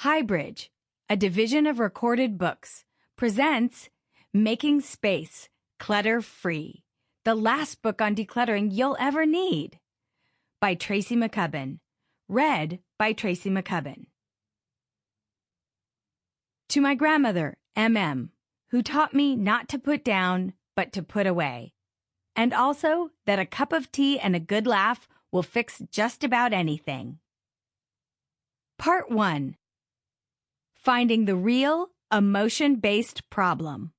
HighBridge, a division of Recorded Books, presents Making Space Clutter-Free, the last book on decluttering you'll ever need, by Tracy McCubbin. Read by Tracy McCubbin. To my grandmother, M.M., who taught me not to put down, but to put away, and also that a cup of tea and a good laugh will fix just about anything. Part 1. Finding the real, emotion-based problem.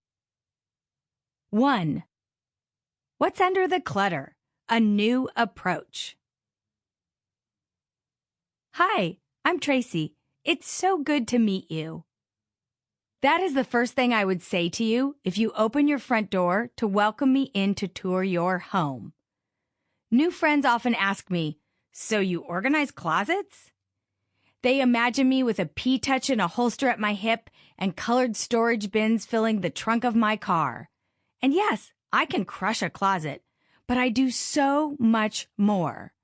1. What's under the clutter? A new approach. Hi, I'm Tracy. It's so good to meet you. That is the first thing I would say to you if you open your front door to welcome me in to tour your home. New friends often ask me, "So you organize closets?" They imagine me with a P-touch and a holster at my hip and colored storage bins filling the trunk of my car. And yes, I can crush a closet, but I do so much more.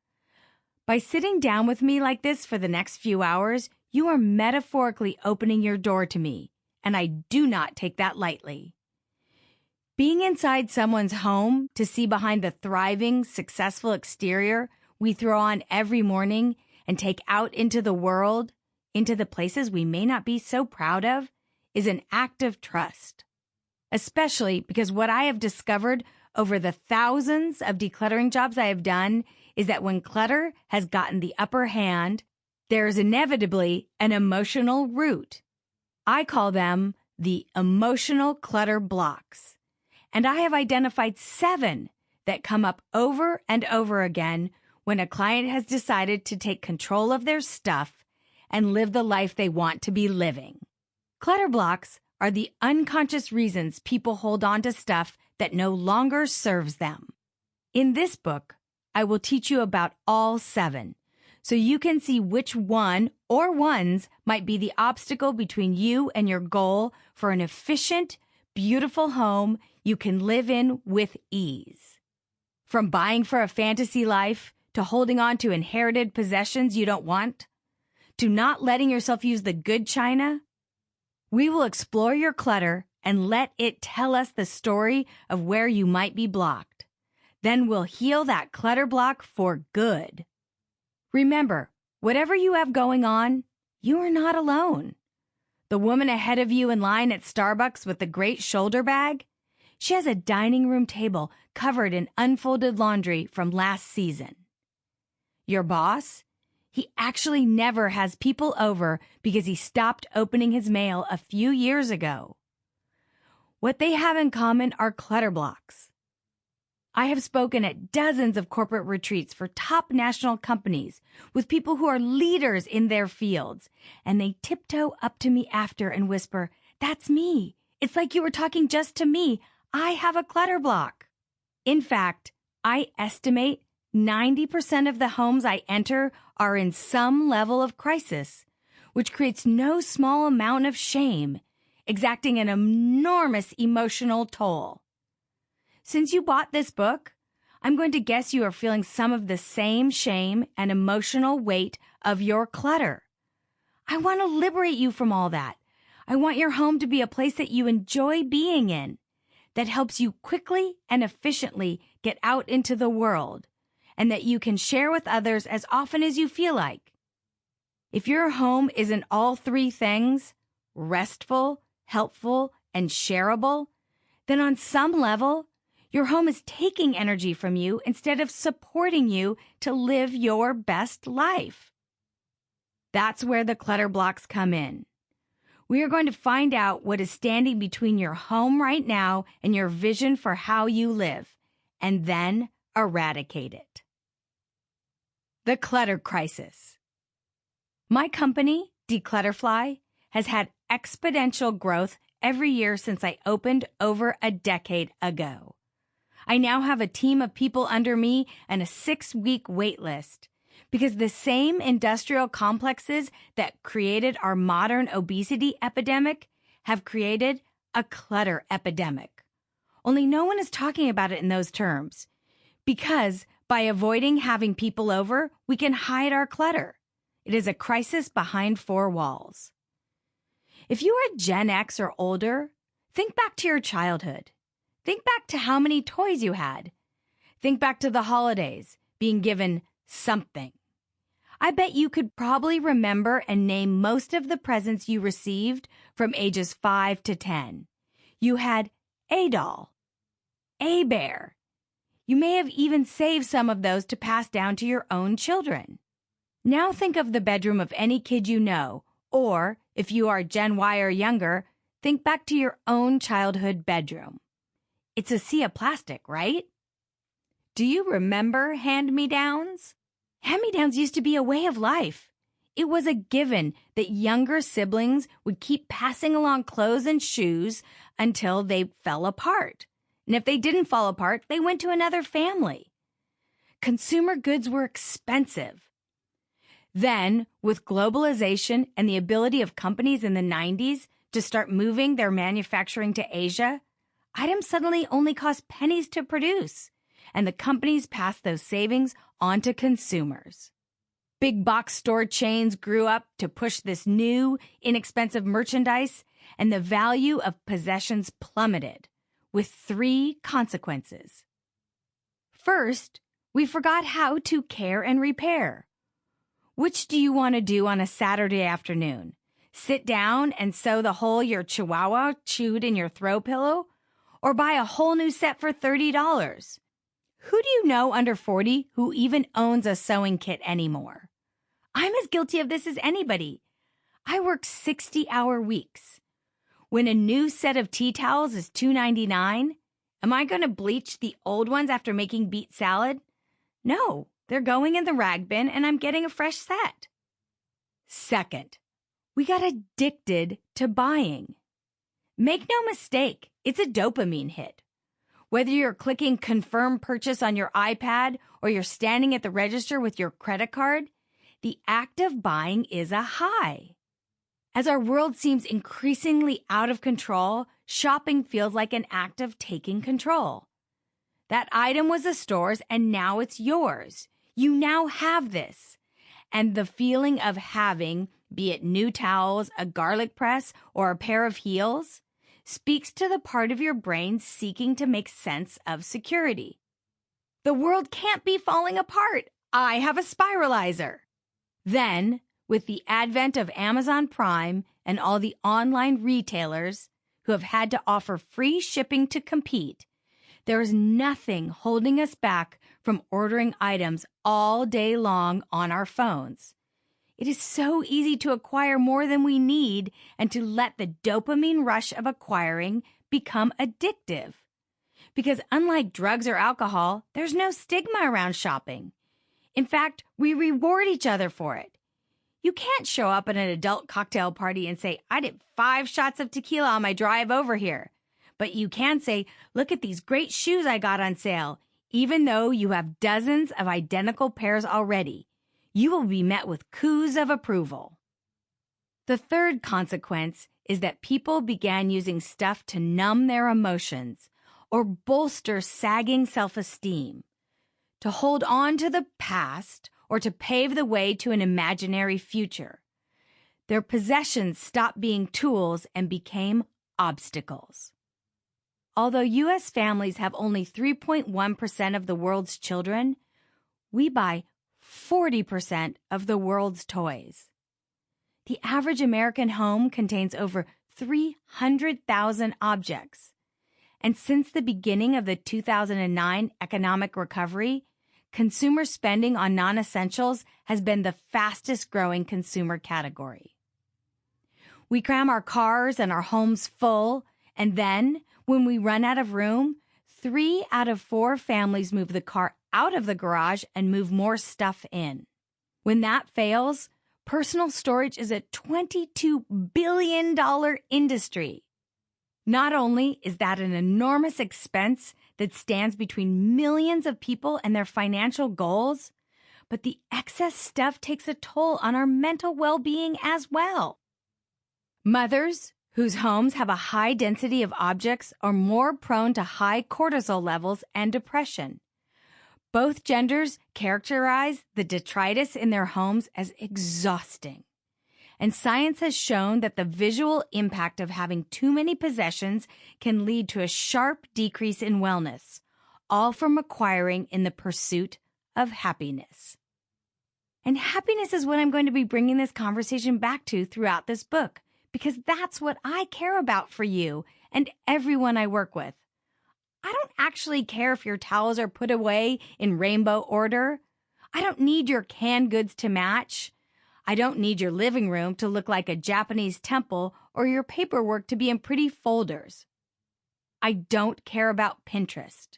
By sitting down with me like this for the next few hours, you are metaphorically opening your door to me, and I do not take that lightly. Being inside someone's home to see behind the thriving, successful exterior we throw on every morning and take out into the world, into the places we may not be so proud of, is an act of trust. Especially because what I have discovered over the thousands of decluttering jobs I have done is that when clutter has gotten the upper hand, there is inevitably an emotional root. I call them the Emotional Clutter Blocks. And I have identified 7 that come up over and over again when a client has decided to take control of their stuff and live the life they want to be living. Clutter blocks are the unconscious reasons people hold on to stuff that no longer serves them. In this book, I will teach you about all 7, so you can see which one or ones might be the obstacle between you and your goal for an efficient, beautiful home you can live in with ease. From buying for a fantasy life, to holding on to inherited possessions you don't want, to not letting yourself use the good china, we will explore your clutter and let it tell us the story of where you might be blocked. Then we'll heal that clutter block for good. Remember, whatever you have going on, you are not alone. The woman ahead of you in line at Starbucks with the great shoulder bag, she has a dining room table covered in unfolded laundry from last season. Your boss, he actually never has people over because he stopped opening his mail a few years ago. What they have in common are clutter blocks. I have spoken at dozens of corporate retreats for top national companies with people who are leaders in their fields, and they tiptoe up to me after and whisper, "That's me. It's like you were talking just to me. I have a clutter block." In fact, I estimate 90% of the homes I enter are in some level of crisis, which creates no small amount of shame, exacting an enormous emotional toll. Since you bought this book, I'm going to guess you are feeling some of the same shame and emotional weight of your clutter. I want to liberate you from all that. I want your home to be a place that you enjoy being in, that helps you quickly and efficiently get out into the world, and that you can share with others as often as you feel like. If your home isn't all 3 things, restful, helpful, and shareable, then on some level, your home is taking energy from you instead of supporting you to live your best life. That's where the clutter blocks come in. We are going to find out what is standing between your home right now and your vision for how you live, and then eradicate it. The clutter crisis. My company, Declutterfly, has had exponential growth every year since I opened over a decade ago. I now have a team of people under me and a 6-week wait list because the same industrial complexes that created our modern obesity epidemic have created a clutter epidemic. Only no one is talking about it in those terms because by avoiding having people over, we can hide our clutter. It is a crisis behind 4 walls. If you are Gen X or older, think back to your childhood. Think back to how many toys you had. Think back to the holidays, being given something. I bet you could probably remember and name most of the presents you received from ages 5 to 10. You had a doll, a bear. You may have even saved some of those to pass down to your own children. Now think of the bedroom of any kid you know, or if you are Gen Y or younger, think back to your own childhood bedroom. It's a sea of plastic, right? Do you remember hand-me-downs? Hand-me-downs used to be a way of life. It was a given that younger siblings would keep passing along clothes and shoes until they fell apart. And if they didn't fall apart, they went to another family. Consumer goods were expensive. Then, with globalization and the ability of companies in the 90s to start moving their manufacturing to Asia, items suddenly only cost pennies to produce, and the companies passed those savings on to consumers. Big box store chains grew up to push this new, inexpensive merchandise, and the value of possessions plummeted, with 3 consequences. First, we forgot how to care and repair. Which do you want to do on a Saturday afternoon? Sit down and sew the hole your chihuahua chewed in your throw pillow? Or buy a whole new set for $30? Who do you know under 40 who even owns a sewing kit anymore? I'm as guilty of this as anybody. I work 60-hour weeks. When a new set of tea towels is $2.99, am I going to bleach the old ones after making beet salad? No, they're going in the rag bin and I'm getting a fresh set. Second, we got addicted to buying. Make no mistake, it's a dopamine hit. Whether you're clicking confirm purchase on your iPad or you're standing at the register with your credit card, the act of buying is a high. As our world seems increasingly out of control, shopping feels like an act of taking control. That item was the store's and now it's yours. You now have this. And the feeling of having, be it new towels, a garlic press, or a pair of heels, speaks to the part of your brain seeking to make sense of security. The world can't be falling apart. I have a spiralizer. Then, with the advent of Amazon Prime and all the online retailers who have had to offer free shipping to compete, there is nothing holding us back from ordering items all day long on our phones. It is so easy to acquire more than we need and to let the dopamine rush of acquiring become addictive. Because unlike drugs or alcohol, there's no stigma around shopping. In fact, we reward each other for it. You can't show up at an adult cocktail party and say, I did 5 shots of tequila on my drive over here. But you can say, look at these great shoes I got on sale. Even though you have dozens of identical pairs already, you will be met with coos of approval. The third consequence is that people began using stuff to numb their emotions or bolster sagging self-esteem, to hold on to the past or to pave the way to an imaginary future. Their possessions stopped being tools and became obstacles. Although U.S. families have only 3.1% of the world's children, we buy 40% of the world's toys. The average American home contains over 300,000 objects. And since the beginning of the 2009 economic recovery, consumer spending on non-essentials has been the fastest growing consumer category. We cram our cars and our homes full, and then, when we run out of room, 3 out of 4 families move the car out of the garage and move more stuff in. When that fails, personal storage is a $22 billion industry. Not only is that an enormous expense that stands between millions of people and their financial goals, but the excess stuff takes a toll on our mental well-being as well. Mothers whose homes have a high density of objects are more prone to high cortisol levels and depression. Both genders characterize the detritus in their homes as exhausting. And science has shown that the visual impact of having too many possessions can lead to a sharp decrease in wellness, all from acquiring in the pursuit of happiness. And happiness is what I'm going to be bringing this conversation back to throughout this book, because that's what I care about for you and everyone I work with. I don't actually care if your towels are put away in rainbow order. I don't need your canned goods to match. I don't need your living room to look like a Japanese temple or your paperwork to be in pretty folders. I don't care about Pinterest.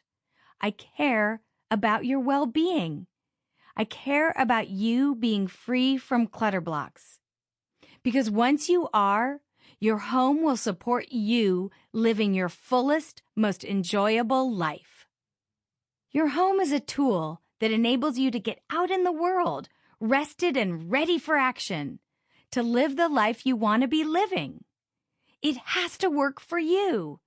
I care about your well-being. I care about you being free from clutter blocks. Because once you are, your home will support you living your fullest, most enjoyable life. Your home is a tool that enables you to get out in the world, rested and ready for action, to live the life you want to be living. It has to work for you.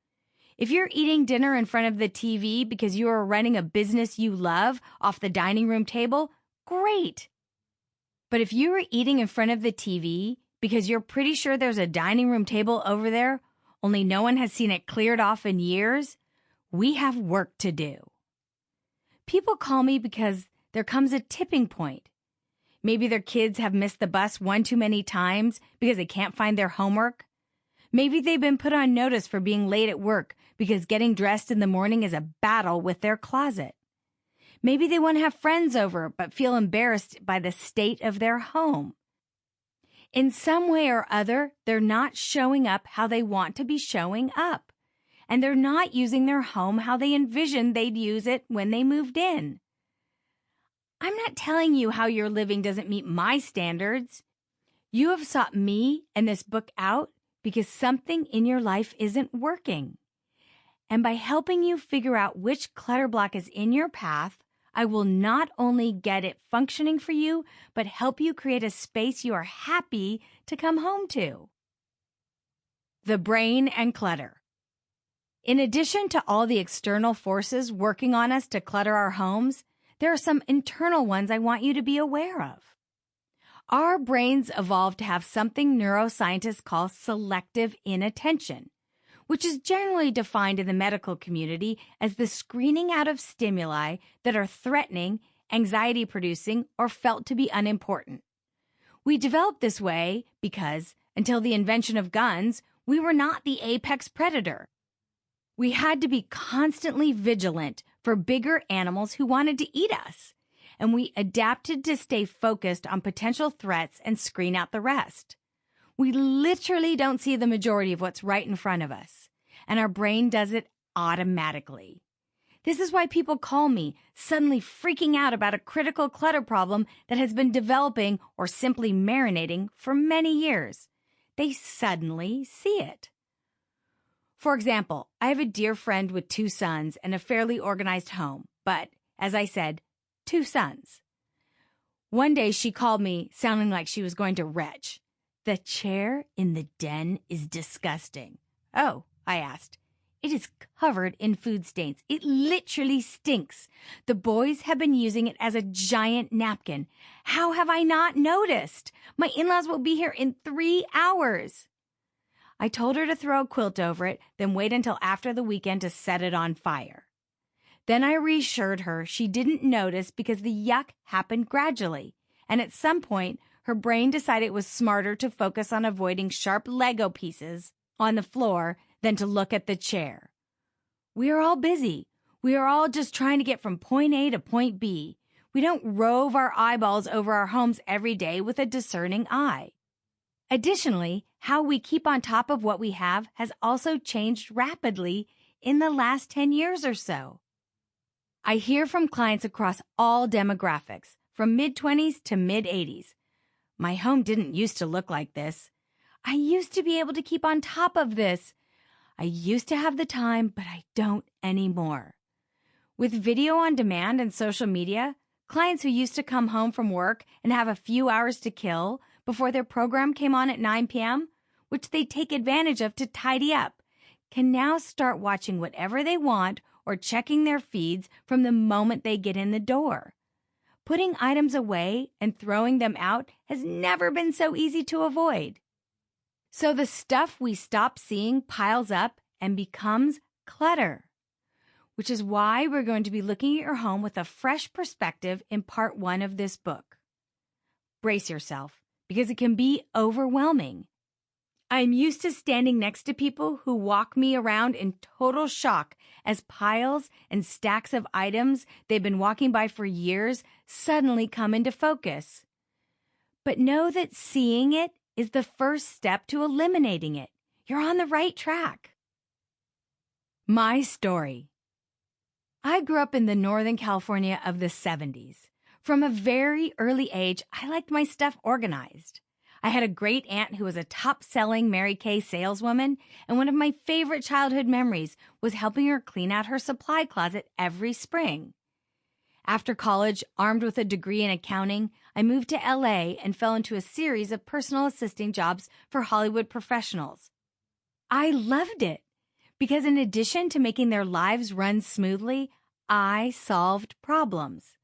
If you're eating dinner in front of the TV because you are running a business you love off the dining room table, great. But if you are eating in front of the TV because you're pretty sure there's a dining room table over there, only no one has seen it cleared off in years, we have work to do. People call me because there comes a tipping point. Maybe their kids have missed the bus one too many times because they can't find their homework. Maybe they've been put on notice for being late at work because getting dressed in the morning is a battle with their closet. Maybe they want to have friends over but feel embarrassed by the state of their home. In some way or other, they're not showing up how they want to be showing up, and they're not using their home how they envisioned they'd use it when they moved in. I'm not telling you how your living doesn't meet my standards. You have sought me and this book out because something in your life isn't working. And by helping you figure out which clutter block is in your path, I will not only get it functioning for you, but help you create a space you are happy to come home to. The brain and clutter. In addition to all the external forces working on us to clutter our homes, there are some internal ones I want you to be aware of. Our brains evolved to have something neuroscientists call selective inattention, which is generally defined in the medical community as the screening out of stimuli that are threatening, anxiety-producing, or felt to be unimportant. We developed this way because, until the invention of guns, we were not the apex predator. We had to be constantly vigilant for bigger animals who wanted to eat us, and we adapted to stay focused on potential threats and screen out the rest. We literally don't see the majority of what's right in front of us, and our brain does it automatically. This is why people call me, suddenly freaking out about a critical clutter problem that has been developing or simply marinating for many years. They suddenly see it. For example, I have a dear friend with 2 sons and a fairly organized home, but, as I said, 2 sons. One day she called me sounding like she was going to retch. The chair in the den is disgusting. Oh, I asked. It is covered in food stains. It literally stinks. The boys have been using it as a giant napkin. How have I not noticed? My in-laws will be here in 3 hours. I told her to throw a quilt over it, then wait until after the weekend to set it on fire. Then I reassured her she didn't notice because the yuck happened gradually, and at some point, her brain decided it was smarter to focus on avoiding sharp Lego pieces on the floor than to look at the chair. We are all busy. We are all just trying to get from point A to point B. We don't rove our eyeballs over our homes every day with a discerning eye. Additionally, how we keep on top of what we have has also changed rapidly in the last 10 years or so. I hear from clients across all demographics, from mid-20s to mid-80s. My home didn't used to look like this. I used to be able to keep on top of this. I used to have the time, but I don't anymore. With video on demand and social media, clients who used to come home from work and have a few hours to kill before their program came on at 9 p.m., which they take advantage of to tidy up, can now start watching whatever they want or checking their feeds from the moment they get in the door. putting items away and throwing them out has never been so easy to avoid. So the stuff we stop seeing piles up and becomes clutter, which is why we're going to be looking at your home with a fresh perspective in part 1 of this book. Brace yourself, because it can be overwhelming. I'm used to standing next to people who walk me around in total shock as piles and stacks of items they've been walking by for years suddenly come into focus. But know that seeing it is the first step to eliminating it. You're on the right track. My story. I grew up in the Northern California of the 70s. From a very early age, I liked my stuff organized. I had a great aunt who was a top-selling Mary Kay saleswoman, and one of my favorite childhood memories was helping her clean out her supply closet every spring. After college, armed with a degree in accounting, I moved to LA and fell into a series of personal assisting jobs for Hollywood professionals. I loved it because in addition to making their lives run smoothly, I solved problems.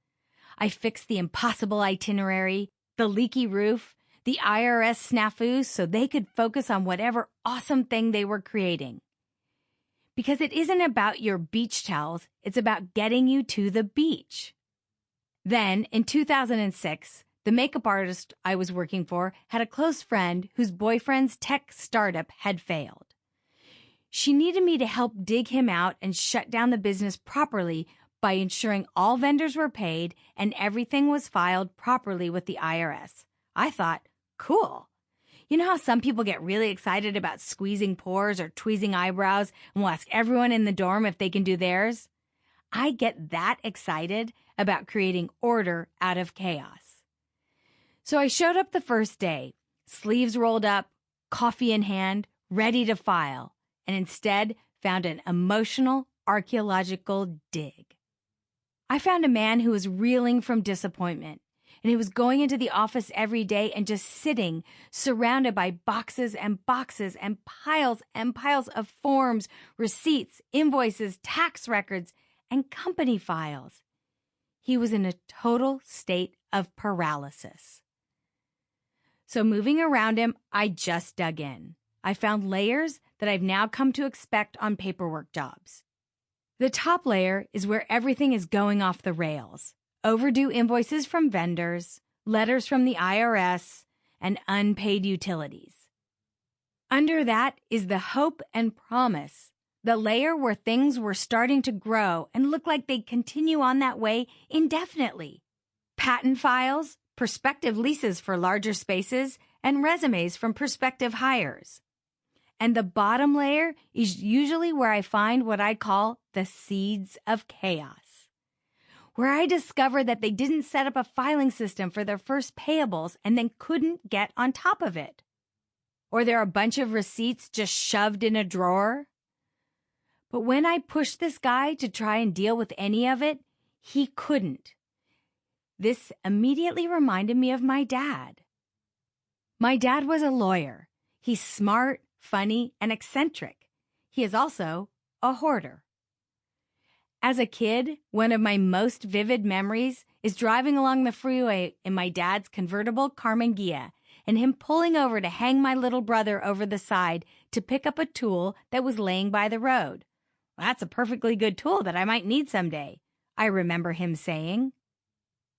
I fixed the impossible itinerary, the leaky roof, the IRS snafus so they could focus on whatever awesome thing they were creating. Because it isn't about your beach towels, it's about getting you to the beach. Then, in 2006, the makeup artist I was working for had a close friend whose boyfriend's tech startup had failed. She needed me to help dig him out and shut down the business properly by ensuring all vendors were paid and everything was filed properly with the IRS. I thought, cool. You know how some people get really excited about squeezing pores or tweezing eyebrows and will ask everyone in the dorm if they can do theirs? I get that excited about creating order out of chaos. So I showed up the first day, sleeves rolled up, coffee in hand, ready to file, and instead found an emotional archaeological dig. I found a man who was reeling from disappointment, and he was going into the office every day and just sitting, surrounded by boxes and boxes and piles of forms, receipts, invoices, tax records, and company files. He was in a total state of paralysis. So moving around him, I just dug in. I found layers that I've now come to expect on paperwork jobs. The top layer is where everything is going off the rails. Overdue invoices from vendors, letters from the IRS, and unpaid utilities. Under that is the hope and promise, the layer where things were starting to grow and look like they'd continue on that way indefinitely. Patent files, prospective leases for larger spaces, and resumes from prospective hires. And the bottom layer is usually where I find what I call the seeds of chaos, where I discover that they didn't set up a filing system for their first payables and then couldn't get on top of it. Or there are a bunch of receipts just shoved in a drawer. But when I pushed this guy to try and deal with any of it, he couldn't. This immediately reminded me of my dad. My dad was a lawyer. He's smart, funny, and eccentric. He is also a hoarder. As a kid, one of my most vivid memories is driving along the freeway in my dad's convertible Carmen Ghia and him pulling over to hang my little brother over the side to pick up a tool that was laying by the road. "That's a perfectly good tool that I might need someday," I remember him saying.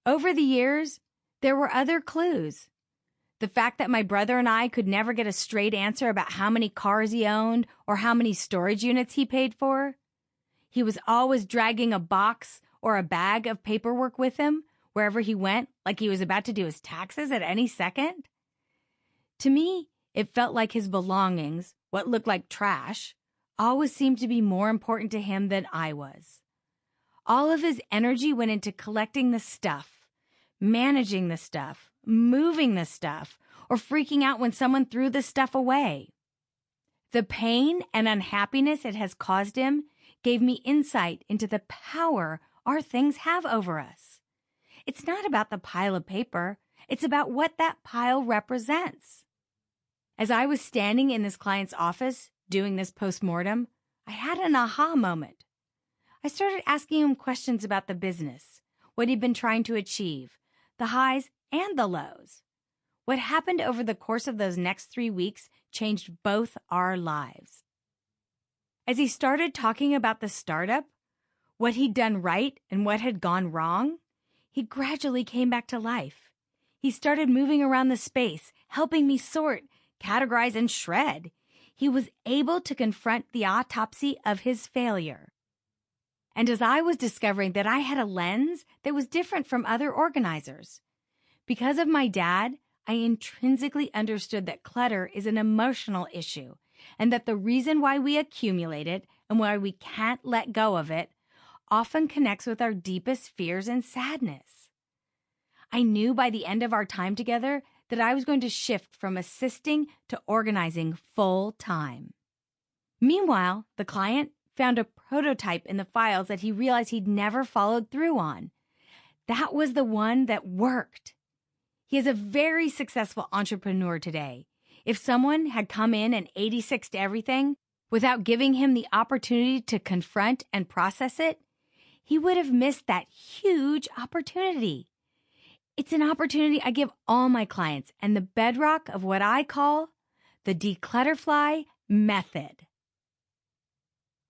Over the years, there were other clues. The fact that my brother and I could never get a straight answer about how many cars he owned or how many storage units he paid for. He was always dragging a box or a bag of paperwork with him wherever he went, like he was about to do his taxes at any second. To me, it felt like his belongings, what looked like trash, always seemed to be more important to him than I was. All of his energy went into collecting the stuff, managing the stuff, moving the stuff, or freaking out when someone threw the stuff away. The pain and unhappiness it has caused him gave me insight into the power our things have over us. It's not about the pile of paper. It's about what that pile represents. As I was standing in this client's office doing this postmortem, I had an aha moment. I started asking him questions about the business. what he'd been trying to achieve, the highs and the lows. What happened over the course of those next 3 weeks changed both our lives. As he started talking about the startup, what he'd done right and what had gone wrong, he gradually came back to life. He started moving around the space, helping me sort, categorize, and shred. He was able to confront the autopsy of his failure. And as I was discovering that I had a lens that was different from other organizers, because of my dad, I intrinsically understood that clutter is an emotional issue and that the reason why we accumulate it and why we can't let go of it often connects with our deepest fears and sadness. I knew by the end of our time together that I was going to shift from assisting to organizing full time. Meanwhile, the client found a prototype in the files that he realized he'd never followed through on. That was the one that worked. He is a very successful entrepreneur today. If someone had come in and 86'd everything without giving him the opportunity to confront and process it, he would have missed that huge opportunity. It's an opportunity I give all my clients and the bedrock of what I call the Declutterfly method.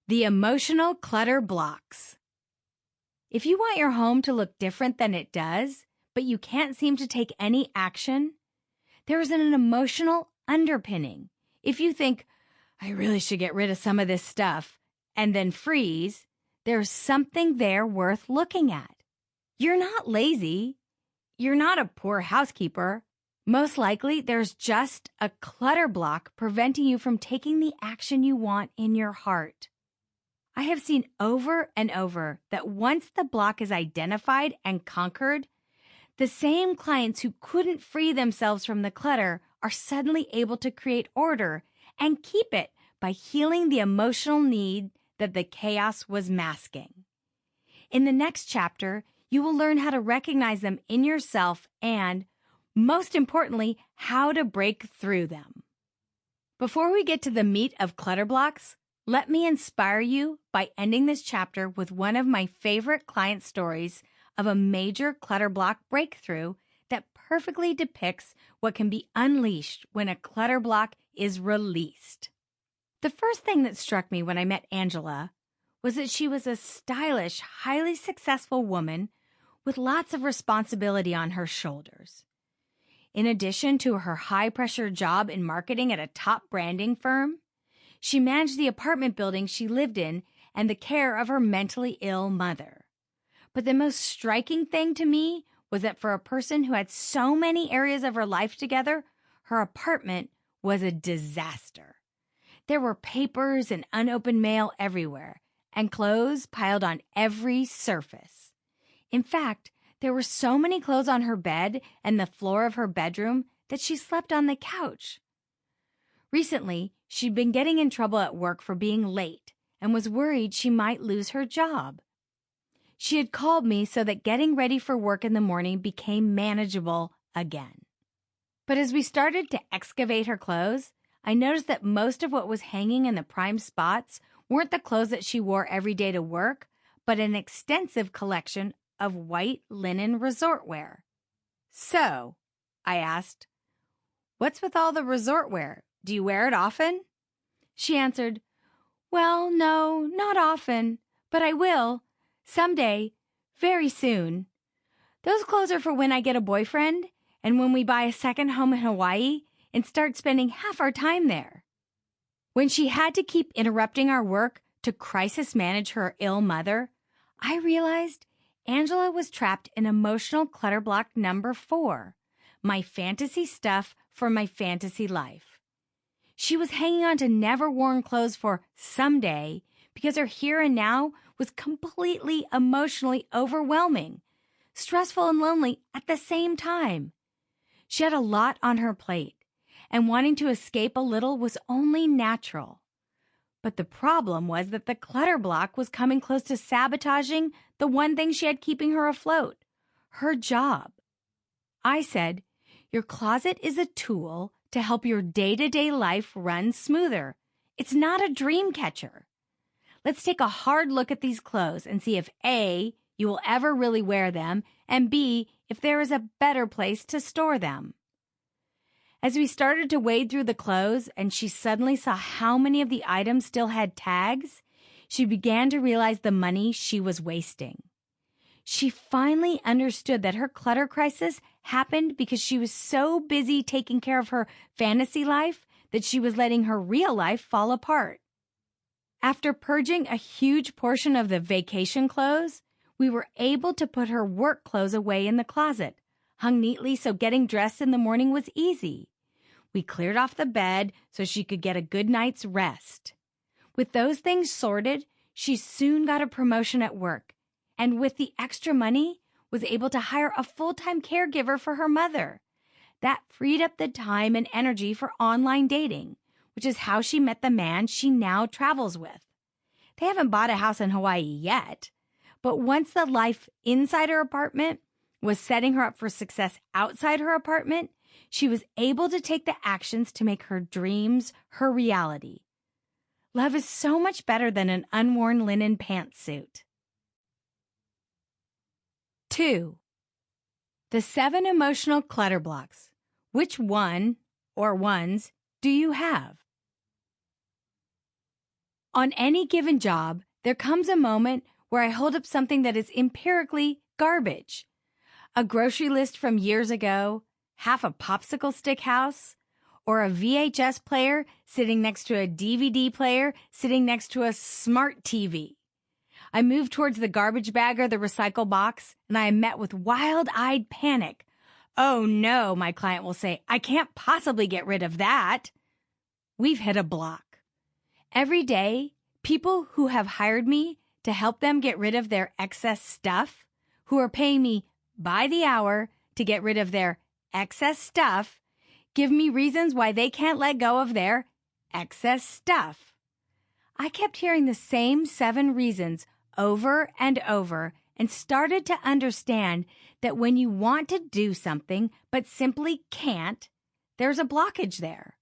The Emotional Clutter Blocks. If you want your home to look different than it does, but you can't seem to take any action, there is an emotional underpinning. If you think, I really should get rid of some of this stuff, and then freeze, there's something there worth looking at. You're not lazy. You're not a poor housekeeper. Most likely, there's just a clutter block preventing you from taking the action you want in your heart. I have seen over and over that once the block is identified and conquered, the same clients who couldn't free themselves from the clutter are suddenly able to create order and keep it by healing the emotional need that the chaos was masking. In the next chapter, you will learn how to recognize them in yourself and, most importantly, how to break through them. Before we get to the meat of clutter blocks, let me inspire you by ending this chapter with one of my favorite client stories of a major clutter block breakthrough that perfectly depicts what can be unleashed when a clutter block is released. The first thing that struck me when I met Angela was that she was a stylish, highly successful woman with lots of responsibility on her shoulders. In addition to her high-pressure job in marketing at a top branding firm, she managed the apartment building she lived in and the care of her mentally ill mother. But the most striking thing to me was that for a person who had so many areas of her life together, her apartment was a disaster. There were papers and unopened mail everywhere, and clothes piled on every surface. In fact, there were so many clothes on her bed and the floor of her bedroom that she slept on the couch. Recently, she'd been getting in trouble at work for being late and was worried she might lose her job. She had called me so that getting ready for work in the morning became manageable again. But as we started to excavate her clothes, I noticed that most of what was hanging in the prime spots weren't the clothes that she wore every day to work, but an extensive collection of white linen resort wear. So, I asked, "What's with all the resort wear? Do you wear it often?" She answered, "Well, no, not often, but I will. Someday, very soon. Those clothes are for when I get a boyfriend and when we buy a second home in Hawaii and start spending half our time there." When she had to keep interrupting our work to crisis manage her ill mother, I realized Angela was trapped in emotional clutter block number 4, my fantasy stuff for my fantasy life. She was hanging on to never-worn clothes for someday because her here and now was completely emotionally overwhelming, stressful and lonely at the same time. She had a lot on her plate, and wanting to escape a little was only natural. But the problem was that the clutter block was coming close to sabotaging the one thing she had keeping her afloat, her job. I said, "Your closet is a tool to help your day-to-day life run smoother. It's not a dream catcher. Let's take a hard look at these clothes and see if A, you will ever really wear them, and B, if there is a better place to store them. As we started to wade through the clothes and she suddenly saw how many of the items still had tags, she began to realize the money she was wasting. She finally understood that her clutter crisis happened because she was so busy taking care of her fantasy life that she was letting her real life fall apart. After purging a huge portion of the vacation clothes, we were able to put her work clothes away in the closet, hung neatly so getting dressed in the morning was easy. We cleared off the bed so she could get a good night's rest. With those things sorted, she soon got a promotion at work, and with the extra money, was able to hire a full-time caregiver for her mother. That freed up the time and energy for online dating, which is how she met the man she now travels with. They haven't bought a house in Hawaii yet, but once the life inside her apartment was setting her up for success outside her apartment, she was able to take the actions to make her dreams her reality. Love is so much better than an unworn linen pantsuit. 2. The 7 emotional clutter blocks. Which one or ones do you have? On any given job, there comes a moment where I hold up something that is empirically garbage. A grocery list from years ago, half a popsicle stick house, or a VHS player sitting next to a DVD player sitting next to a smart TV. I move towards the garbage bag or the recycle box, and I am met with wild-eyed panic. Oh no, my client will say, I can't possibly get rid of that. We've hit a block. Every day, people who have hired me to help them get rid of their excess stuff, who are paying me by the hour to get rid of their excess stuff, give me reasons why they can't let go of their excess stuff. I kept hearing the same 7 reasons over and over and started to understand that when you want to do something but simply can't, there's a blockage there.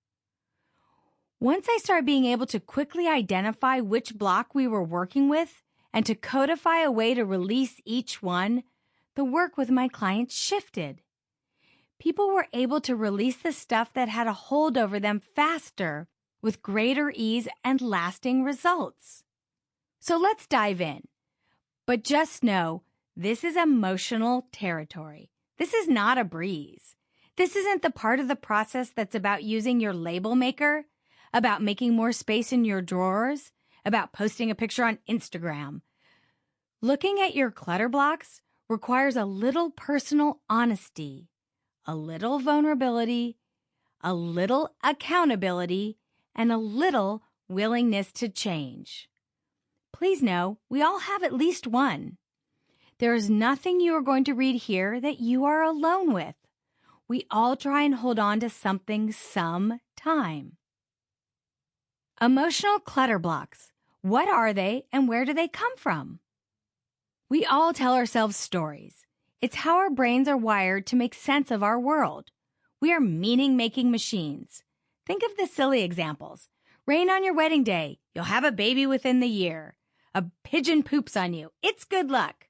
Once I started being able to quickly identify which block we were working with and to codify a way to release each one, the work with my clients shifted. People were able to release the stuff that had a hold over them faster, with greater ease and lasting results. So let's dive in. But just know, this is emotional territory. This is not a breeze. This isn't the part of the process that's about using your label maker, about making more space in your drawers, about posting a picture on Instagram. Looking at your clutter blocks requires a little personal honesty, a little vulnerability, a little accountability, and a little willingness to change. Please know, we all have at least one. There is nothing you are going to read here that you are alone with. We all try and hold on to something sometime. Emotional clutter blocks. What are they and where do they come from? We all tell ourselves stories. It's how our brains are wired to make sense of our world. We are meaning-making machines. Think of the silly examples. Rain on your wedding day. You'll have a baby within the year. A pigeon poops on you. It's good luck.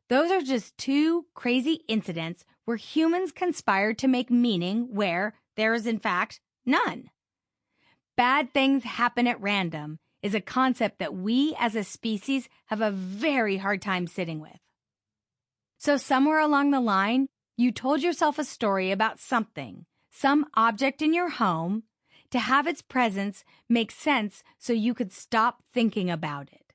Those are just 2 crazy incidents where humans conspired to make meaning where there is, in fact, none. Bad things happen at random is a concept that we as a species have a very hard time sitting with. So somewhere along the line, you told yourself a story about something, some object in your home, to have its presence make sense so you could stop thinking about it.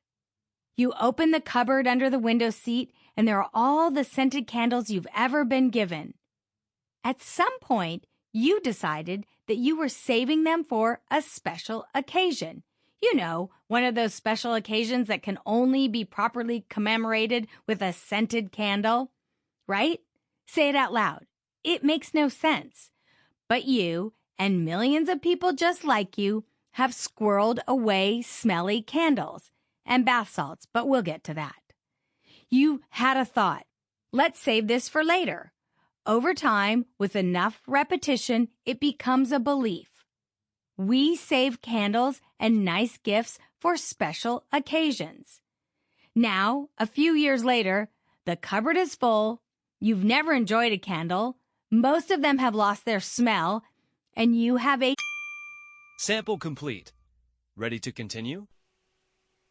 You open the cupboard under the window seat, and there are all the scented candles you've ever been given. At some point, you decided that you were saving them for a special occasion. You know, one of those special occasions that can only be properly commemorated with a scented candle, right? Say it out loud. It makes no sense. But you, and millions of people just like you, have squirreled away smelly candles and bath salts, but we'll get to that. You had a thought. Let's save this for later. Over time, with enough repetition, it becomes a belief. We save candles and nice gifts for special occasions. Now, a few years later, the cupboard is full, you've never enjoyed a candle, most of them have lost their smell, and you have a Sample complete. Ready to continue?